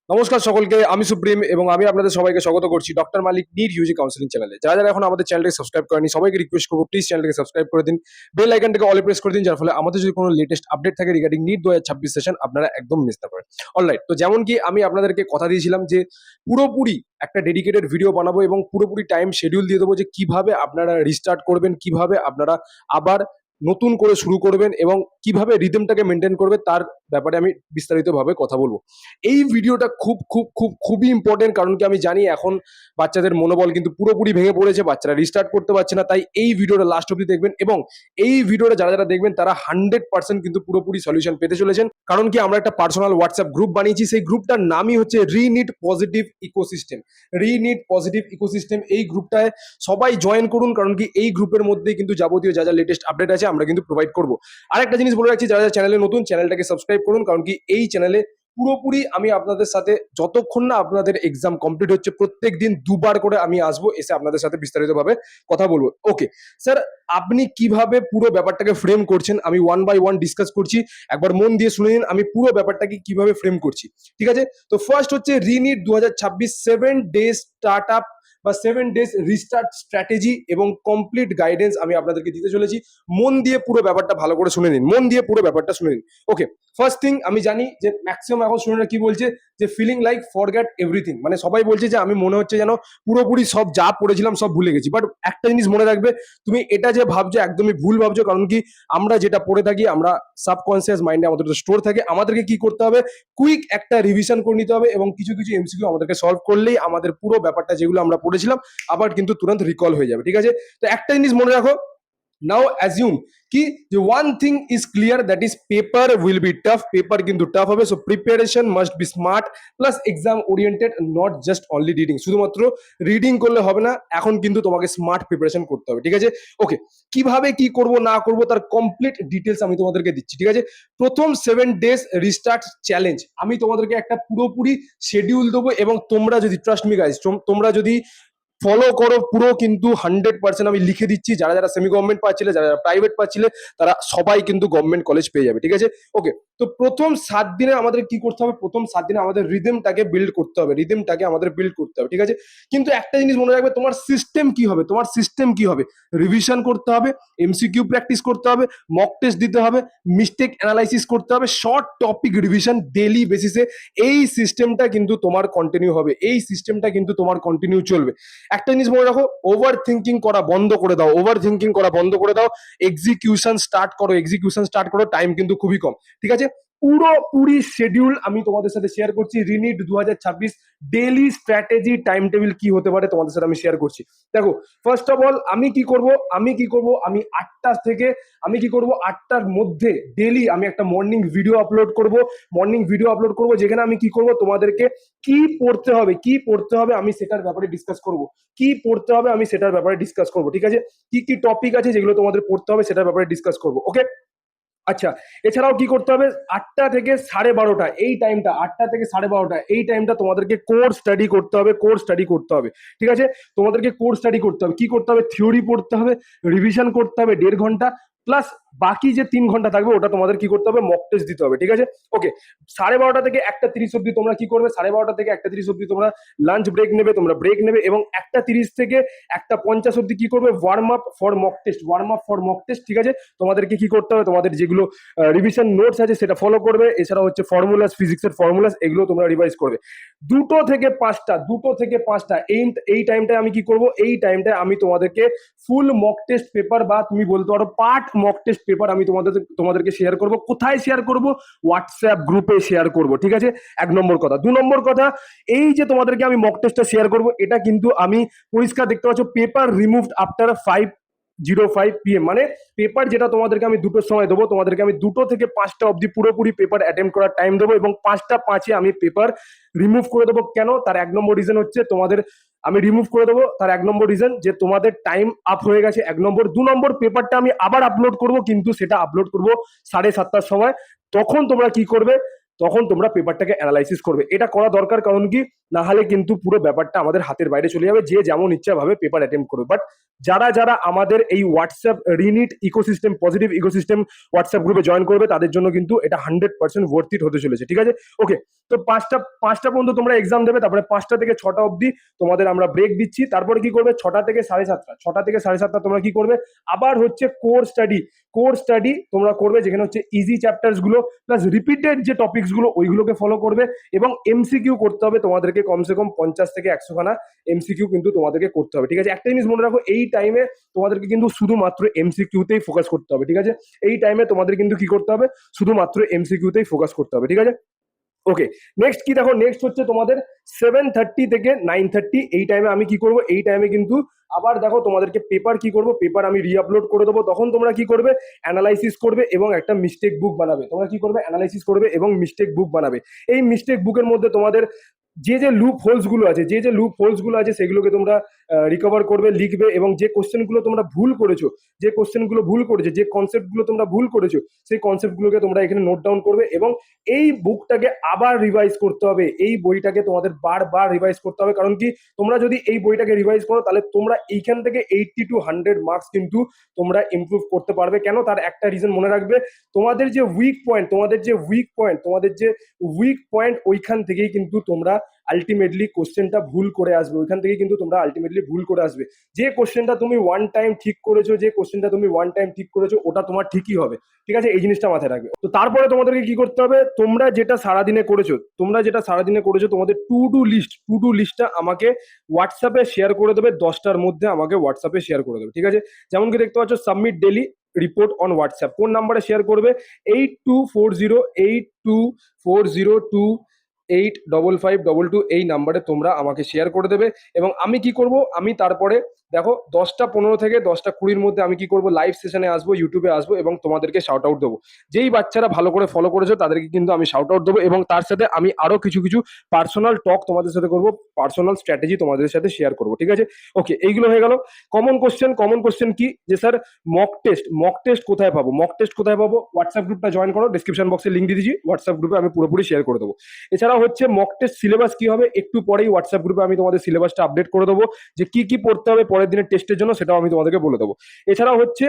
নমস্কার সকলকে, আমি সুপ্রিম এবং আমি আপনাদের সবাইকে স্বাগত করছি ডক্টর মালিক নিট ইউজি কাউন্সিলিং চ্যানেলে। যারা যারা এখন আমাদের চ্যানেলকে সাবস্ক্রাইব করেনি সবাইকে রিকোয়েস্ট করবো, প্লিজ চ্যানেলকে সাবস্ক্রাইব করে দিন, বেল আইকনটাকে অলে প্রেস করে দিন, যার ফলে আমাদের যদি কোনো লেটেস্ট আপডেট থাকে রিগার্ডিং নিট 2026 সেশন আপনারা একদম মিস না করেন। অলরাইট, তো যেমন কি আমি আপনাদেরকে কথা দিয়েছিলাম যে পুরোপুরি একটা ডেডিকেটেড ভিডিও বানাবো এবং পুরোপুরি টাইম শিডিউল দিয়ে দেবো যে কিভাবে আপনারা রিস্টার্ট করবেন, কিভাবে আপনারা আবার নতুন করে শুরু করবেন এবং কিভাবে রিদমটাকে মেনটেন করবে তার ব্যাপারে আমি বিস্তারিতভাবে কথা বলবো। এই ভিডিওটা খুবই ইম্পর্টেন্ট, কারণ কি আমি জানি এখন বাচ্চাদের মনোবল কিন্তু পুরোপুরি ভেঙে পড়েছে, বাচ্চারা রিস্টার্ট করতে পারছে না। তাই এই ভিডিওটা লাস্ট অব্দি দেখবেন এবং এই ভিডিওটা যারা যারা দেখবেন তারা 100% কিন্তু পুরোপুরি সলিউশন পেতে চলেছেন। কারণ কি আমরা একটা পার্সোনাল হোয়াটসঅ্যাপ গ্রুপ বানিয়েছি, সেই গ্রুপটার নামই হচ্ছে রিনিট পজিটিভ ইকোসিস্টেম। রিনিট পজিটিভ ইকোসিস্টেম এই গ্রুপটায় সবাই জয়েন করুন, কারণ কি এই গ্রুপের মধ্যেই কিন্তু যাবতীয় যা যা লেটেস্ট আপডেট আছে আমরা কিন্তু প্রোভাইড করবো। আরেকটা জিনিস বলে রাখছি, যারা যারা চ্যানেলে নতুন চ্যানেলটাকে সাবস্ক্রাইব করুন, কারণ কি এই চ্যানেলে পুরোপুরি আমি আপনাদের সাথে যতক্ষণ না আপনাদের এক্সাম কমপ্লিট হচ্ছে প্রত্যেক দিন দুবার করে আমি আসবো, এসে আপনাদের সাথে বিস্তারিতভাবে কথা বলবো। ওকে স্যার, আপনি কিভাবে পুরো ব্যাপারটাকে ফ্রেম করছেন আমি ওয়ান বাই ওয়ান ডিসকাস করছি, একবার মন দিয়ে শুনে নিন আমি পুরো ব্যাপারটাকে কিভাবে ফ্রেম করছি। ঠিক আছে, তো ফার্স্ট হচ্ছে রিনিট 2026 7 ডেজ স্টার্ট আপ বা 7 ডেজ রিস্টার্ট স্ট্র্যাটেজি এবং কমপ্লিট গাইডেন্স আমি আপনাদেরকে দিতে চলেছি। মন দিয়ে পুরো ব্যাপারটা ভালো করে শুনে নিন, মন দিয়ে পুরো ব্যাপারটা শুনে নিন। ওকে, ফার্স্ট থিং, আমি জানি যে ম্যাক্সিমাম এখন স্টুডেন্টরা কি বলছে যে ফিলিং লাইক ফরগেট এভরিথিং, মানে সবাই বলছে যে আমি মনে হচ্ছে যেন পুরোপুরি সব যা পড়েছিলাম সব ভুলে গেছি। বাট একটা জিনিস মনে রাখবে, তুমি এটা যে ভাবছো একদমই ভুল ভাবছো, কারণ কি আমরা যেটা পড়ে থাকি আমরা সাবকনসিয়াস মাইন্ডে আমাদের স্টোর থাকে। আমাদেরকে কি করতে হবে, কুইক একটা রিভিশন করে নিতে হবে এবং কিছু কিছু এমসিকিউ আমাদেরকে সলভ করলেই আমাদের পুরো ব্যাপারটা যেগুলো আমরা পড়েছিলাম আবার কিন্তু তুরন্ত রিকল হয়ে যাবে। ঠিক আছে, তো একটা জিনিস মনে রাখো, নাও অ্যাজিউম কি যে one thing is clear, that is paper will be tough. Paper কিন্তু টাফ হবে, so preparation must be smart plus exam oriented, not just only reading. শুধুমাত্র রিডিং করলে হবে না, এখন কিন্তু তোমাকে স্মার্ট প্রিপারেশন করতে হবে। ঠিক আছে, ওকে, কিভাবে কি করব না করব তার কমপ্লিট ডিটেলস আমি তোমাদেরকে দিচ্ছি। ঠিক আছে, প্রথম 7 ডেজ রিস্টার্ট চ্যালেঞ্জ আমি তোমাদেরকে একটা পুরোপুরি শিডিউল দেবো এবং তোমরা যদি ট্রাস্ট মি গাইজ, তোমরা যদি ফলো করো পুরো কিন্তু 100% আমি লিখে দিচ্ছি, যারা যারা সেমি গভর্নমেন্ট পাচ্ছিলে, যারা যারা প্রাইভেট পাচ্ছিলে, তারা সবাই কিন্তু গভর্নমেন্ট কলেজ পেয়ে যাবে। ঠিক আছে, ওকে, তো প্রথম 7 দিনে আমাদের কি করতে হবে, প্রথম 7 দিনে আমাদের রিদমটাকে বিল্ড করতে হবে, রিদমটাকে আমাদের বিল্ড করতে হবে। ঠিক আছে, কিন্তু একটা জিনিস মনে রাখবে, তোমার সিস্টেম কি হবে, তোমার সিস্টেম কি হবে, রিভিশন করতে হবে, এমসিকিউ প্র্যাকটিস করতে হবে, মক টেস্ট দিতে হবে, মিস্টেক অ্যানালাইসিস করতে হবে, শর্ট টপিক রিভিশন ডেইলি বেসিসে। এই সিস্টেমটা কিন্তু তোমার কন্টিনিউ হবে, এই সিস্টেমটা কিন্তু তোমার কন্টিনিউ চলবে। একটা জিনিস মনে রাখো, ওভার থিঙ্কিং করা বন্ধ করে দাও, ওভার থিঙ্কিং করা বন্ধ করে দাও, এক্সিকিউশন স্টার্ট করো, এক্সিকিউশন স্টার্ট করো, টাইম কিন্তু খুবই কম। ঠিক আছে, পুরোপুরি শিডিউল আমি তোমাদের সাথে শেয়ার করছি। রিনিট 2026 ডেইলি স্ট্র্যাটেজি টাইম টেবিল কি হতে পারে তোমাদের সাথে আমি শেয়ার করছি। দেখো, ফার্স্ট অফ অল আমি কি করব, আমি 8টা থেকে আমি কি করব 8টার মধ্যে ডেইলি আমি একটা মর্নিং ভিডিও আপলোড করব। যেখানে আমি কি করব, তোমাদেরকে কি পড়তে হবে, আমি সেটার ব্যাপারে ডিসকাস করব। ঠিক আছে, কি কি টপিক আছে যেগুলো তোমাদের পড়তে হবে সেটার ব্যাপারে ডিসকাস করব। ওকে, আচ্ছা, এছাড়াও কি করতে হবে, 8টা থেকে 12:30 এই টাইমটা, 8টা থেকে 12:30 এই টাইমটা তোমাদেরকে কোর স্টাডি করতে হবে। ঠিক আছে, তোমাদেরকে কোর স্টাডি করতে হবে, কি করতে হবে, থিওরি পড়তে হবে, রিভিশন করতে হবে 1.5 ঘন্টা, প্লাস বাকি যে 3 ঘন্টা থাকবে ওটা তোমাদের কি করতে হবে, মক টেস্ট দিতে হবে। ঠিক আছে, ওকে, 12:30 থেকে 1টা 30 অব্দি তোমরা কি করবে, 12:30 থেকে 1টা 30 অব্দি তোমরা লাঞ্চ ব্রেক নেবে, এবং 1টা 30 থেকে 1টা 50 অব্দি কি করবে, warm up for mock test. ঠিক আছে, তোমাদেরকে কি করতে হবে, তোমাদের যেগুলো রিভিশন নোটস আছে সেটা ফলো করবে, এছাড়া হচ্ছে ফর্মুলাস, ফিজিক্সের ফর্মুলাস, এগুলো তোমরা রিভাইজ করবে। 2 থেকে 5টা এই টাইমটায় আমি কি করব, এই টাইমটায় আমি তোমাদেরকে ফুল মক টেস্ট পেপার বা তুমি বলতে পারো পার্ট মক টেস্ট পেপার আমি তোমাদেরকে শেয়ার করব। কোথায় শেয়ার করব, হোয়াটসঅ্যাপ গ্রুপে শেয়ার করব। ঠিক আছে, 1 নম্বর কথা। 2 নম্বর কথা, এই যে তোমাদেরকে আমি মক টেস্টটা শেয়ার করব, এটা কিন্তু আমি পরিষ্কার দেখতে পাচ্ছ, পেপার রিমুভড আফটার 5:05 PM, মানে পেপার যেটা তোমাদেরকে আমি 2টোর সময় দেবো, তোমাদেরকে আমি 2টো থেকে 5টা অবধি পুরোপুরি পেপার অ্যাটেম্প করার টাইম দেবো এবং 5টা 5-এ আমি পেপার রিমুভ করে দেবো। কেন, তার 1 নম্বর রিজন হচ্ছে তোমাদের আমি রিমুভ করে দেবো, তার 1 নম্বর রিজন যে তোমাদের টাইম আপ হয়ে গেছে 1 নম্বর। 2 নম্বর, পেপারটা আমি আবার আপলোড করব, কিন্তু সেটা আপলোড করব 7:30টার সময়। তখন তোমরা কি করবে, তখন তোমরা পেপারটাকে অ্যানালাইসিস করবে। এটা করা দরকার, কারণ কি না হলে কিন্তু পুরো ব্যাপারটা আমাদের হাতের বাইরে চলে যাবে, যে যেমন ইচ্ছা ভাবে পেপার অ্যাটেম্প করবে। বাট যারা যারা আমাদের এই হোয়াটসঅ্যাপ রিনিট ইকোসিস্টেম, পজিটিভ ইকোসিস্টেম হোয়াটসঅ্যাপ গ্রুপে জয়েন করবে, তাদের জন্য কিন্তু এটা 100% ওয়ার্থ ইট হতে চলেছে, ঠিক আছে? ওকে, তো পাঁচটা পর্যন্ত তোমরা এক্সাম দেবে, তারপরে 5টা থেকে 6টা অবধি তোমাদের আমরা ব্রেক দিচ্ছি। তারপরে কি করবে, 6টা থেকে 7:30, 6টা থেকে 7:30 তোমরা কি করবে, আবার হচ্ছে কোর স্টাডি তোমরা করবে, যেখানে হচ্ছে ইজি চ্যাপ্টার্স গুলো প্লাস রিপিটেড যে টপিকস গুলো ওইগুলোকে ফলো করবে, এবং এমসিকিউ করতে হবে তোমাদেরকে কমসে কম 50 থেকে 100 খানা এমসিকিউ কিন্তু তোমাদেরকে করতে হবে, ঠিক আছে? একটা জিনিস মনে রাখো, এই টাইমে তোমাদেরকে কিন্তু শুধুমাত্র এমসিকিউতেই ফোকাস করতে হবে, ঠিক আছে? এই টাইমে তোমাদের কিন্তু কি করতে হবে, শুধুমাত্র এমসিকিউতেই ফোকাস করতে হবে, ঠিক আছে? ওকে, নেক্সট কি দেখো, নেক্সট হচ্ছে তোমাদের 7:30 থেকে 9:30 এই টাইমে আমি কি করব, এই টাইমে কিন্তু আবার দেখো তোমাদেরকে পেপার কি করব, পেপার আমি রিআপলোড করে দেবো। তখন তোমরা কি করবে, অ্যানালাইসিস করবে এবং একটা মিস্টেক বুক বানাবে। তোমরা কি করবে, অ্যানালাইসিস করবে এবং মিস্টেক বুক বানাবে। এই মিস্টেক বুকের মধ্যে তোমাদের যে লুপ হোলস গুলো আছে, যে লুপ হোলস গুলো আছে সেগুলোকে তোমরা রিকভার করবে, লিখবে, এবং যে কোশ্চেন গুলো তোমরা ভুল করেছো, যে কনসেপ্ট গুলো তোমরা ভুল করেছো, সেই কনসেপ্ট গুলোকে তোমরা এখানে নোট ডাউন করবে, এবং এই বুকটাকে আবার রিভাইজ করতে হবে। এই বইটাকে তোমাদের বারবার রিভাইজ করতে হবে। কারণ কি, তোমরা যদি এই বইটাকে রিভাইজ করো, তাহলে তোমরা এইখান থেকে 80 to 100 মার্কস কিন্তু তোমরা ইমপ্রুভ করতে পারবে। কেন, তার একটা রিজন মনে রাখবে, তোমাদের যে উইক পয়েন্ট ওইখান থেকেই কিন্তু তোমরা আলটিমেটলি কোশ্চেনটা ভুল করে আসবে, যে কোশ্চেনটা তুমি ওয়ান টাইম ঠিক করেছো, ওটা তোমার ঠিকই হবে, ঠিক আছে? এই জিনিসটা মাথায় রাখবে। তো তারপরে তোমাদেরকে কি করতে হবে, তোমরা যেটা সারাদিনে করেছো তোমাদের টু ডু লিস্টটা আমাকে হোয়াটসঅ্যাপে শেয়ার করে দেবে, 10টার মধ্যে আমাকে হোয়াটসঅ্যাপে শেয়ার করে দেবে, ঠিক আছে? যেমন কি দেখতে পাচ্ছ, submit daily report on WhatsApp, কোন নাম্বারে শেয়ার করবে, 8240 এই নাম্বারে তোমরা আমাকে শেয়ার করে দেবে। এবং আমি কি করব, আমি তারপরে দেখো 10টা 15 থেকে 10টা 20-র মধ্যে আমি কি করব, লাইভ সেশনে আসবো, ইউটিউবে আসবো, এবং তোমাদেরকে শাউট আউট দেবো। যেই বাচ্চারা ভালো করে ফলো করেছো তাদেরকে কিন্তু আমি শাউট আউট দেবো, এবং তার সাথে আমি আরো কিছু কিছু পার্সোনাল টক তোমাদের সাথে করবো, পার্সোনাল স্ট্র্যাটেজি তোমাদের সাথে শেয়ার করবো, ঠিক আছে? ওকে, এইগুলো হয়ে গেল। কমন কোশ্চেন কি, যে স্যার মক টেস্ট কোথায় পাবো, হোয়াটসঅ্যাপ গ্রুপটা জয়েন করো, ডিসক্রিপশন বক্সে লিঙ্ক দিয়ে দিচ্ছি, হোয়াটসঅ্যাপ গ্রুপে আমি পুরোপুরি শেয়ার করে দেবো। এছাড়া হচ্ছে মক টেস্ট সিলেবাস কি হবে, একটু পরেই হোয়াটসঅ্যাপ গ্রুপে আমি তোমাদের সিলেবাসটা আপডেট করে দেবো, যে কি কি পড়তে হবে পরের দিনের টেস্টের জন্য, সেটাও আমি তোমাদেরকে বলে দেবো। এছাড়া হচ্ছে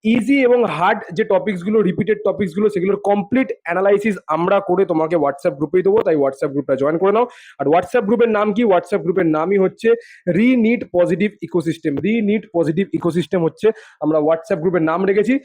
ইজি এবং হার্ড যে টপিকস গুলো, রিপিটেড টপিকস গুলো, সেগুলোর কমপ্লিট অ্যানালাইসিস আমরা করে তোমাকে হোয়াটসঅ্যাপ গ্রুপেই দেবো, তাই হোয়াটসঅ্যাপ গ্রুপটা জয়েন করে নাও। আর হোয়াটসঅ্যাপ গ্রুপের নাম কি, হোয়াটসঅ্যাপ গ্রুপের নামই হচ্ছে রিনিট পজিটিভ ইকোসিস্টেম হচ্ছে আমরা হোয়াটসঅ্যাপ গ্রুপের নাম রেখেছি।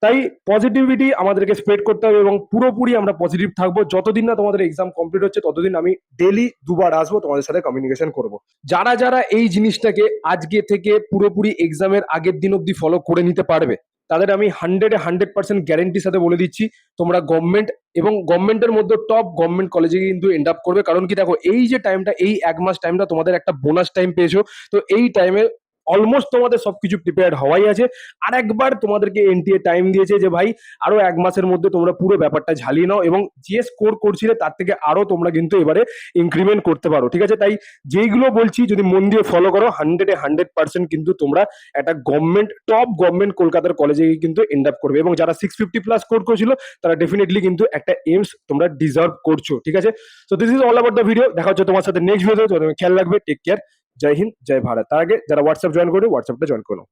তাই পজিটিভিটি আমাদেরকে স্প্রেড করতে হবে, এবং পুরোপুরি আমরা পজিটিভ থাকবো। যতদিন না তোমাদের এক্সাম কমপ্লিট হচ্ছে, ততদিন আমি ডেলি 2বার আসবো, তোমাদের সাথে কমিউনিকেশন করব। যারা যারা এই জিনিসটাকে আজকে থেকে পুরোপুরি এক্সামের আগের দিন অব্দি ফলো করে নিতে পারবে, তাদের আমি 100% গ্যারেন্টির সাথে বলে দিচ্ছি, তোমরা গভর্নমেন্টের মধ্যে টপ গভর্নমেন্ট কলেজে কিন্তু এন্ড আপ করবে। কারণ কি, দেখো এই যে টাইমটা, এই 1 মাস টাইমটা তোমাদের একটা বোনাস টাইম পেয়েছো। তো এই টাইমে অলমোস্ট তোমাদের সবকিছু প্রিপেয়ার্ড হওয়াই আছে। আর একবার তোমাদেরকে এনটিএ টাইম দিয়েছে যে ভাই আরো 1 মাসের মধ্যে তোমরা পুরো ব্যাপারটা ঝালিয়ে নাও, এবং যে স্কোর করছিলে তার থেকে আরো তোমরা কিন্তু এবারে ইনক্রিমেন্ট করতে পারো, ঠিক আছে? তাই যেইগুলো বলছি যদি মন দিয়ে ফলো করো, 100% কিন্তু তোমরা একটা টপ গভর্নমেন্ট কলকাতার কলেজে কিন্তু এন্ড আপ করবে। এবং যারা 650+ স্কোর করেছিল, তারা ডেফিনেটলি কিন্তু একটা এইমস তোমরা ডিজার্ভ করছো, ঠিক আছে? So this is all about the video. দেখা হচ্ছে তোমার সাথে নেক্সট ভিডিও। খেয়াল রাখবে, টেক কেয়ার, জয় হিন্দ, জয় ভারত। তার আগে যারা হোয়াটসঅ্যাপ জয়েন করবে, হোয়াটসঅ্যাপটা জয়েন করো।